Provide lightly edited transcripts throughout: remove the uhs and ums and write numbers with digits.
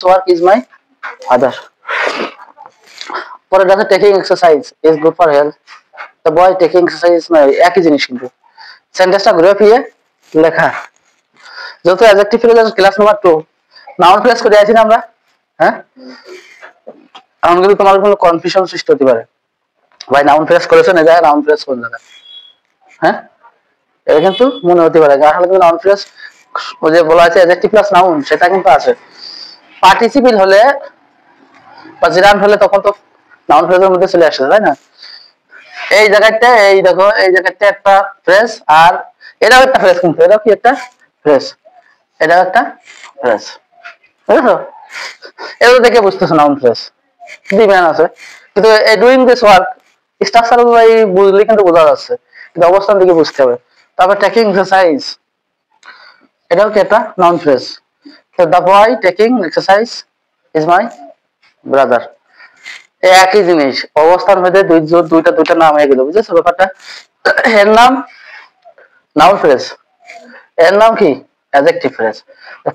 work is my father. পরে দেখো taking exercise is good for health. The boy taking exercise is my একই জিনিস কিন্তু সেন্টেন্সটা ঘুরে ফিরে লেখা যত adjective phrase class number 2 noun phrase করে আছি না আমরা হ্যাঁ এখন কিন্তু তোমার কোনো কনফিউশন সৃষ্টি হতে পারে ভাই নাউন ফ্রেজ করেছো না যায় নাউন ফ্রেজ কোন জায়গা হ্যাঁ এটা কিন্তু মনে হতে পারে আসলে কিন্তু নাউন ফ্রেজ ওই যে বলা আছে অ্যাডজেক্টিভ প্লাস নাউন সেটা কিন্তু আছে পার্টিসিপল হলে বা জিরান হলে তখন তো নাউন ফ্রেজের মধ্যে চলে আসে তাই না এই জায়গাতে এই দেখো এই জায়গাতে একটা ফ্রেজ আর এটাও একটা ফ্রেজ কিন্তু এটাও কি একটা ফ্রেজ এটাও একটা ফ্রেজ বুঝছো এগুলো দেখে বুঝতেছো নাউন ফ্রেজ ডিম্যান আছে কিন্তু এই ডুইং দিস ওয়ার্ক স্ট্রাকচার অনুযায়ী বুঝলে কিন্তু বোঝা যাচ্ছে কিন্তু অবস্থান দিকে বুঝতে হবে তারপর টেকিং এক্সারসাইজ এটাও কি একটা noun phrase the boy taking exercise is my brother একই জিনিস অবস্থান ভেদে দুইটা নাম হয়ে গেল বুঝেছো ব্যাপারটা এর নাম নাউন ফ্রেজ এর নাম কি অ্যাডজেক্টিভ ফ্রেজ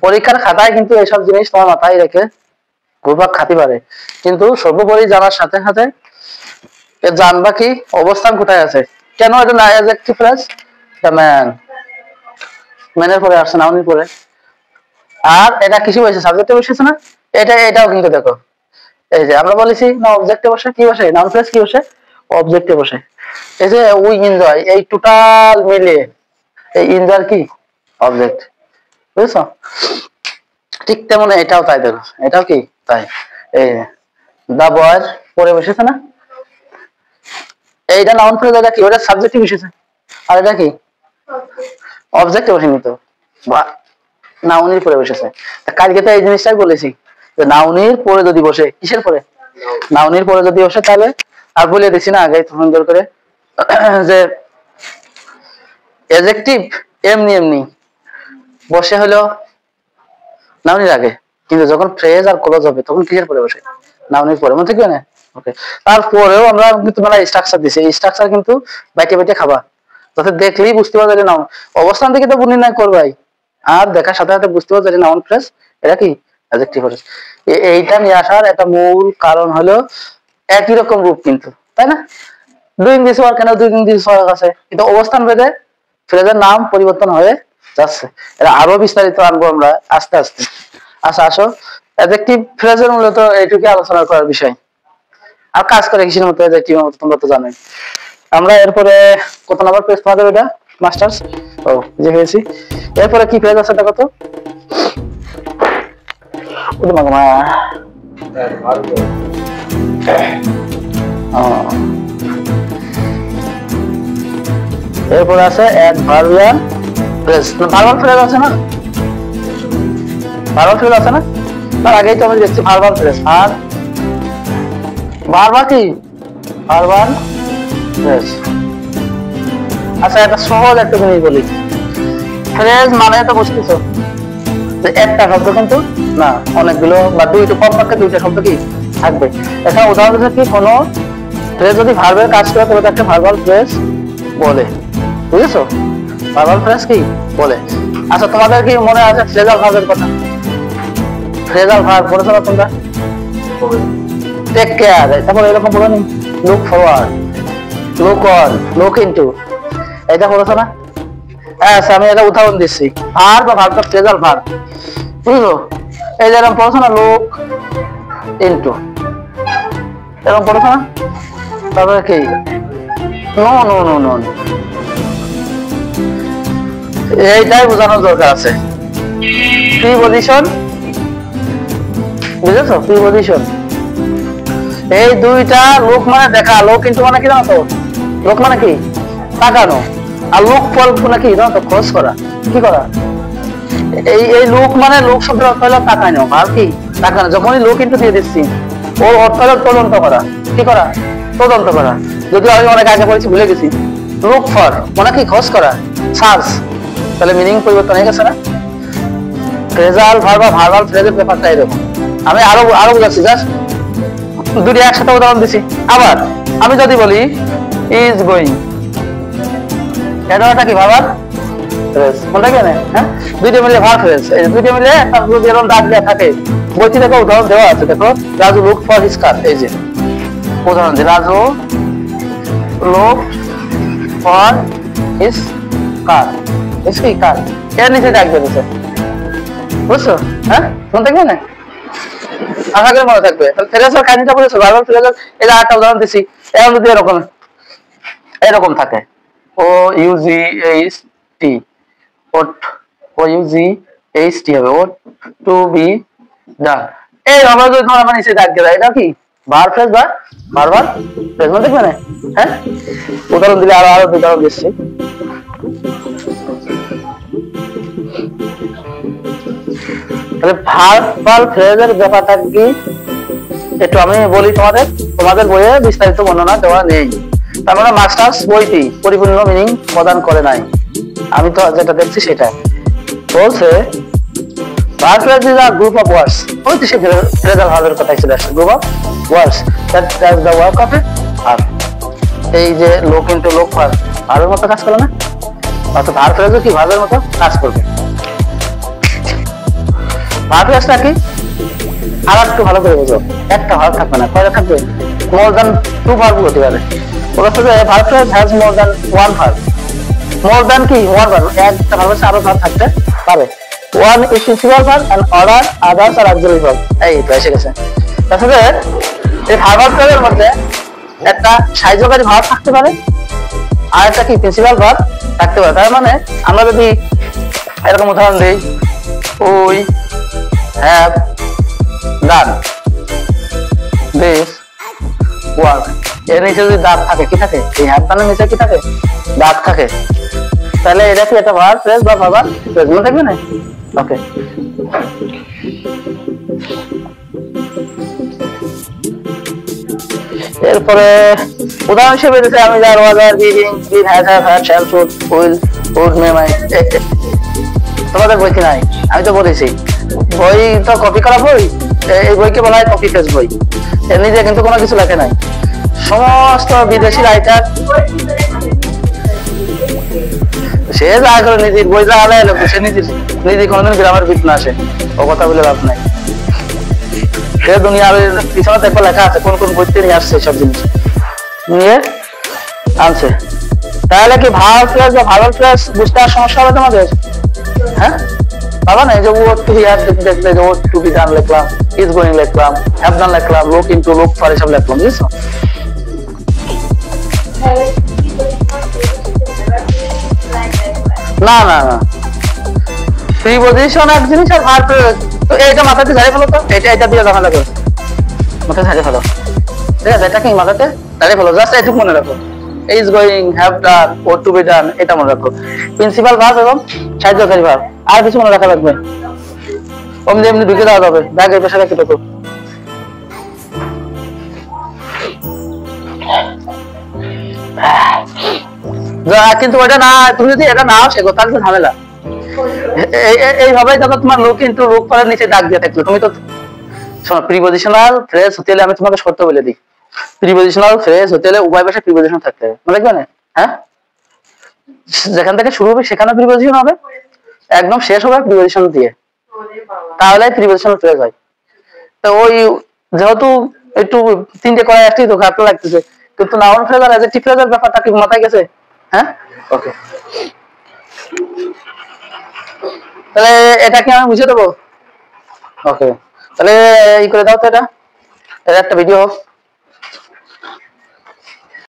পরীক্ষার খাতায় কিন্তু এইসব জিনিস তোমার মাথায় রেখে ঘুরপাক খাতে পারে কিন্তু সর্বোপরি জানার সাথে সাথে জানবা কি অবস্থান কোথায় আছে কেন এটা না অ্যাডজেক্টিভ ফ্রেজ দ্য ম্যান ম্যানের পরে আসছে নাউনের পরে আর এটা কিছু বসে সাবজেক্টে বসেছে না এটাও কিন্তু দেখো এই যে আমরা বলেছি না অবজেক্টে বসে কি বসে নাউন ফ্রেজ কি বসে অবজেক্টে বসে এই যে উই এনজয় এই টোটাল মিলে এই এনজয় কি অবজেক্ট বুঝছো ঠিক তেমন এটাও তাই দেখো এটাও কি তাই এই দা বয়ের পরে বসেছে না এইটা নাউন ফ্রেজ এটা কি ওটা সাবজেক্টে বসেছে আর এটা কি অবজেক্টে বসেনি তো নাউনের পরে বসেছে কালকে তো এই জিনিসটাই বলেছি যে নাউনের পরে যদি বসে কিসের পরে নাউনের পরে যদি বসে তাহলে আর বলে দিছি না আগে সুন্দর করে যে অ্যাডজেক্টিভ এমনি এমনি বসে হলো নাউনের আগে কিন্তু যখন ফ্রেজ আর ক্লজ হবে তখন কিসের পরে বসে নাউনের পরে মনে থাকবে না ওকে তারপরেও আমরা কিন্তু মানে স্ট্রাকচার দিছি এই স্ট্রাকচার কিন্তু বাইটে বাইটে খাবা যাতে দেখলেই বুঝতে পারবে যে নাউন অবস্থান থেকে তো বর্ণনা করবাই আর দেখার সাথে সাথে বুঝতে পারবে যে নাউন ফ্রেজ এটা কি অ্যাডজেক্টিভ ফ্রেজ এইটা নিয়ে আসার একটা মূল কারণ হলো একই রকম রূপ কিন্তু তাই না ডুইং দিস ওয়ার্ক কেন ডুইং দিস ওয়ার্ক আছে কিন্তু অবস্থান ভেদে ফ্রেজের নাম পরিবর্তন হয়ে যাচ্ছে এটা আরো বিস্তারিত আনবো আমরা আস্তে আস্তে আচ্ছা আসো অ্যাডজেক্টিভ ফ্রেজের মূলত এইটুকু আলোচনা করার বিষয় আর কাজ করে কিসের মতো অ্যাডজেক্টিভ মতো তোমরা তো জানোই আমরা এরপরে কত নাম্বার পেজ পাওয়া যাবে এটা মাস্টার্স ও যে হয়েছি এরপরে কি পেজ আছে এটা কত ওটা মাগমা এরপরে আছে অ্যাডভার্বিয়াল ফ্রেজ ভার্বাল ফ্রেজ আছে না ভার্বাল ফ্রেজ আছে না তার আগেই তো আমরা দেখছি ভার্বাল ফ্রেজ আর ভার্বা কি ভার্বাল ফ্রেজ আচ্ছা এটা সহজ একটা জিনিস বলি ফ্রেজ মানে তো বুঝতেছো যে একটা শব্দ কিন্তু না অনেকগুলো বা দুইটা কমপক্ষে দুইটা শব্দ কি থাকবে এখানে উদাহরণ হিসেবে কি কোনো ফ্রেজ যদি ভার্বের কাজ করে তবে একটা ভার্বাল ফ্রেজ বলে বুঝেছো ভার্বাল ফ্রেজ কি বলে আচ্ছা তোমাদের কি মনে আছে ফ্রেজাল ভার্বের কথা ফ্রেজাল ভার্ব পড়েছো না তোমরা টেক কেয়ার তারপর এরকম বলো নি look forward look on look into এটা বলেছো না আচ্ছা আমি একটা উদাহরণ দিচ্ছি ভার্ব বা ভার্বটা ফ্রেজাল ভার্ব বুঝলো এই যে এরকম পড়েছো না লুক ইনটু এরকম পড়েছো না তারপরে কি নো নো নো নো এইটাই বোঝানোর দরকার আছে প্রিপজিশন বুঝেছো প্রিপজিশন এই দুইটা লোক মানে দেখা লোক কিন্তু মানে কি জানো তো লোক মানে কি তাকানো আর লোক ফল মানে কি জানো তো খোঁজ করা কি করা এই লোক মানে লোক শব্দের অর্থ হলো তাকানো আর কি তাকানো যখনই লোক কিন্তু দিয়ে দিচ্ছি ওর অর্থ হলো তদন্ত করা কি করা তদন্ত করা যদিও আমি অনেক আগে পড়েছি ভুলে গেছি লুক ফর মানে কি খোঁজ করা সার্চ তাহলে মিনিং পরিবর্তন হয়ে গেছে না ফ্রেজাল ভার্ব বা ভার্বাল ফ্রেজের ব্যাপারটা এরকম আমি আরো বুঝাচ্ছি জাস্ট দুটি একসাথে উদাহরণ দিছি আবার আমি যদি বলি ইজ গোয়িং এটা কি ভার্বাল ফ্রেজ মনে থাকে না? হ্যাঁ, দুইটা মিলে ভার ফ্রেজ, এই দুইটা মিলে একটা যদি এরকম দাগ দেওয়া থাকে, বইতে দেখো উদাহরণ দেওয়া আছে, দেখো রাজু লুক ফর হিজ কার, এই যে উদাহরণ যে Raju look for his car, his কি কার, এর নিচে দাগ দিয়েছে, বুঝছো? হ্যাঁ, মনে থাকবে না? আশা করি মনে থাকবে। তাহলে ফ্রেজের কাহিনীটা বুঝেছো? ভার্বাল ফ্রেজের এই যে আরেকটা উদাহরণ দিছি, এরকম যদি এরকম থাকে, ও you G H T, O you G H T হবে, ও টু বি ডান, এই ভাবে যদি তোমরা মানে নিচে দাগ দিয়ে দাও, এটা কি ভার্ব ফ্রেজ বা ভার্বাল ফ্রেজ, মনে থাকবে না? হ্যাঁ, উদাহরণ দিলে আরো উদাহরণ দিচ্ছি। তাহলে ভার্বাল ফ্রেজের ব্যাপারটা কি একটু আমি বলি তোমাদের, তোমাদের বইয়ে বিস্তারিত বর্ণনা দেওয়া নেই, তার মানে মাস্টার্স বইটি পরিপূর্ণ মিনিং প্রদান করে নাই, আমি তো যেটা দেখছি সেটা বলছে verb phrase is a group of words, ওই তো সে phrasal verb এর কথাই চলে আসছে, group of words that does the work of a verb, এই যে look into look for ভার্বের মতো কাজ করে না, অর্থাৎ verb phrase কি ভার্বের মতো কাজ করবে। ভার্ব ফ্রেজটা কি আর একটু ভালো করে বুঝো, একটা ভার্ব থাকবে না, কয়টা থাকবে? মোর দ্যান টু ভার্ব হতে পারে, ওটা হচ্ছে verb phrase has more than one verb, more than কি ওয়ান ভার্ব, একটা ভার্বের সাথে আরো ভার্ব থাকতে পারে, one is principal verb and other others are auxiliary verb, এই তো এসে গেছে। তাহলে এই ভার্ব ফ্রেজের মধ্যে একটা সাহায্যকারী ভার্ব থাকতে পারে আর একটা কি প্রিন্সিপাল ভার্ব থাকতে পারে, তার মানে আমরা যদি এরকম উদাহরণ দিই, we have done this work, এর নিচে যদি দাগ থাকে, কি থাকে? এই হ্যাভ ডানের নিচে কি থাকে? দাগ থাকে, তাহলে এটা কি একটা ভার্ব ফ্রেজ বা ভার্বাল ফ্রেজ, মনে থাকবে না? ওকে, এরপরে উদাহরণ হিসেবে দিতে আমি যার ওয়াজার বিডিং been has have had shall should will would may might, তোমাদের বই কি নাই? আমি তো বলেছি বই তো কপি করা বই, এই বইকে বলা হয় কপি পেস্ট বই, এর নিজে কিন্তু কোনো কিছু লেখে নাই। সমস্ত বিদেশি রাইটার সে যা করে নিজের বই যা আলাদা লোক, সে নিজে কোনোদিন গ্রামের বিট না আসে, ও কথা বলে লাভ নাই, সে দুনিয়ার পিছনে দেখো লেখা আছে কোন কোন বইতে নিয়ে আসছে, সব জিনিস নিয়ে আনছে। তাহলে কি ভার্ব ফ্রেজ বা ভার্বাল ফ্রেজ বুঝতে আর সমস্যা হবে তোমাদের? হ্যাঁ, বাবা না, এই যে ওয়ার্ড টু হিয়ার দেখলে যে ওয়ার্ড টু বি ডান লিখলাম, ইজ গোইং লিখলাম, হ্যাভ ডান লিখলাম, লুক ইনটু লুক ফর এসব লিখলাম, বুঝছো? না না না, প্রিপজিশন এক জিনিস আর ভার্ব তো এইটা মাথাতে ঝাড়ে ফেলো, তো এটা দিয়ে ঝামেলা করো, মাথায় ঝাড়ে ফেলো, ঠিক আছে? এটা কি মাথাতে ঝাড়ে ফেলো, জাস্ট এইটুকু মনে রাখো, is going, have done, would to be done, এটা মনে রাখো, প্রিন্সিপাল ভার্ব এবং সাহায্যকারী ভার্ব, আর কিছু মনে রাখা লাগবে? অমনি এমনি ঢুকে দেওয়া যাবে, ব্যাগের পেশা রেখে ঢুকো। কিন্তু ওটা না, তুমি যদি এটা নাও শেখো তাহলে তো ঝামেলা, এইভাবে যখন তোমার লুক ইনটু লুক ফরের নিচে দাগ দিয়ে থাকলো, তুমি তো শোনো, প্রিপজিশনাল ফ্রেজ হতে হলে আমি তোমাকে শর্ত বলে দিই, প্রিপজিশনাল ফ্রেজ হতে হলে উভয় পাশে প্রিপজিশন থাকতে হবে, মনে রাখবে না? হ্যাঁ, যেখান থেকে শুরু হবে সেখানে প্রিপজিশন হবে, একদম শেষ হবে প্রিপজিশন দিয়ে, তাহলে প্রিপজিশনাল ফ্রেজ হয়। তো ওই যেহেতু একটু তিনটে করাই আসছি তো খারাপ লাগতেছে, কিন্তু নাউন ফ্রেজ আর অ্যাডজেক্টিভ ফ্রেজের ব্যাপারটা কি মাথায় গেছে? হ্যাঁ, ওকে, তাহলে এটা কি আমি বুঝে দেবো? ওকে, তাহলে এই করে দাও তো, এটা একটা ভিডিও হোক।